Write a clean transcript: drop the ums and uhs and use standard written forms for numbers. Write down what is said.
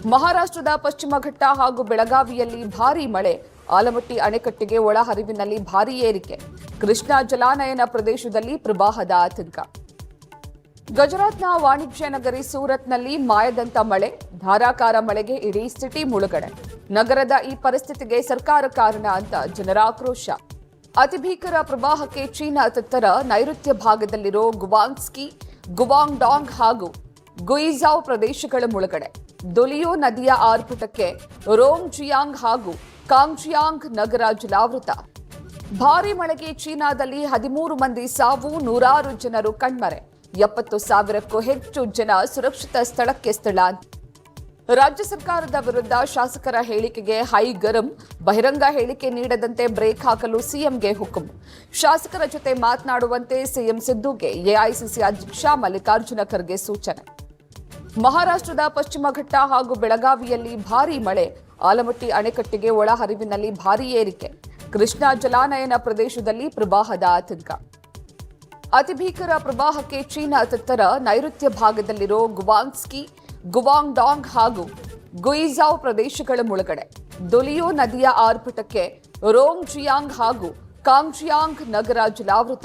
ಮಹಾರಾಷ್ಟ್ರದ ಪಶ್ಚಿಮ ಘಟ್ಟ ಹಾಗೂ ಬೆಳಗಾವಿಯಲ್ಲಿ ಭಾರೀ ಮಳೆ. ಆಲಮಟ್ಟಿ ಅಣೆಕಟ್ಟೆಗೆ ಒಳಹರಿವಿನಲ್ಲಿ ಭಾರೀ ಏರಿಕೆ. ಕೃಷ್ಣಾ ಜಲಾನಯನ ಪ್ರದೇಶದಲ್ಲಿ ಪ್ರವಾಹದ ಆತಂಕ. ಗುಜರಾತ್ನ ವಾಣಿಜ್ಯ ನಗರಿ ಸೂರತ್ನಲ್ಲಿ ಮಾಯದಂತ ಮಳೆ. ಧಾರಾಕಾರ ಮಳೆಗೆ ಇಡೀ ಸಿಟಿ ಮುಳುಗಡೆ. ನಗರದ ಈ ಪರಿಸ್ಥಿತಿಗೆ ಸರ್ಕಾರ ಕಾರಣ ಅಂತ ಜನರ ಆಕ್ರೋಶ. ಅತಿ ಭೀಕರ ಪ್ರವಾಹಕ್ಕೆ ಚೀನಾ ತತ್ತರ. ನೈಋತ್ಯ ಭಾಗದಲ್ಲಿರೋ ಗುವಾಂಗ್ಸ್ಕಿ, ಗುವಾಂಗ್ಡಾಂಗ್ ಹಾಗೂ ಗುಯಿಜಾವ್ ಪ್ರದೇಶಗಳ ಮುಳುಗಡೆ. ದೊಲಿಯೋ ನದಿಯ ಆರ್ಭಟಕ್ಕೆ ರೋಂಗ್ಜಿಯಾಂಗ್ ಹಾಗೂ ಕಾಂಗ್ಜಿಯಾಂಗ್ ನಗರ ಜಲಾವೃತ. ಭಾರೀ ಮಳೆಗೆ ಚೀನಾದಲ್ಲಿ 13 ಮಂದಿ ಸಾವು, ನೂರಾರು ಜನರು ಕಣ್ಮರೆ. 70,000ಕ್ಕೂ ಹೆಚ್ಚು ಜನ ಸುರಕ್ಷಿತ ಸ್ಥಳಕ್ಕೆ ಸ್ಥಳಾಂತರ. ರಾಜ್ಯ ಸರ್ಕಾರದ ವಿರುದ್ಧ ಶಾಸಕರ ಹೇಳಿಕೆಗೆ ಹೈ ಗರಂ. ಬಹಿರಂಗ ಹೇಳಿಕೆ ನೀಡದಂತೆ ಬ್ರೇಕ್ ಹಾಕಲು ಸಿಎಂಗೆ ಹುಕುಂ. ಶಾಸಕರ ಜೊತೆ ಮಾತನಾಡುವಂತೆ ಸಿಎಂ ಸಿದ್ದುಗೆ ಎಐಸಿಸಿ ಅಧ್ಯಕ್ಷ ಮಲ್ಲಿಕಾರ್ಜುನ ಖರ್ಗೆ ಸೂಚನೆ. ಮಹಾರಾಷ್ಟ್ರದ ಪಶ್ಚಿಮ ಘಟ್ಟ ಹಾಗೂ ಬೆಳಗಾವಿಯಲ್ಲಿ ಭಾರೀ ಮಳೆ. ಆಲಮಟ್ಟಿ ಅಣೆಕಟ್ಟೆಗೆ ಒಳಹರಿವಿನಲ್ಲಿ ಭಾರೀ ಏರಿಕೆ. ಕೃಷ್ಣಾ ಜಲಾನಯನ ಪ್ರದೇಶದಲ್ಲಿ ಪ್ರವಾಹದ ಆತಂಕ. ಅತಿ ಭೀಕರ ಪ್ರವಾಹಕ್ಕೆ ಚೀನಾ ತತ್ತರ. ನೈಋತ್ಯ ಭಾಗದಲ್ಲಿರೋ ಗುವಾಂಗ್ಸ್ಕಿ, ಗುವಾಂಗ್ಡಾಂಗ್ ಹಾಗೂ ಗುಯಿಜಾವ್ ಪ್ರದೇಶಗಳ ಮುಳುಗಡೆ. ದೊಲಿಯೋ ನದಿಯ ಆರ್ಭಟಕ್ಕೆ ರೋಂಗ್ಜಿಯಾಂಗ್ ಹಾಗೂ ಕಾಂಗ್ಜಿಯಾಂಗ್ ನಗರ ಜಲಾವೃತ.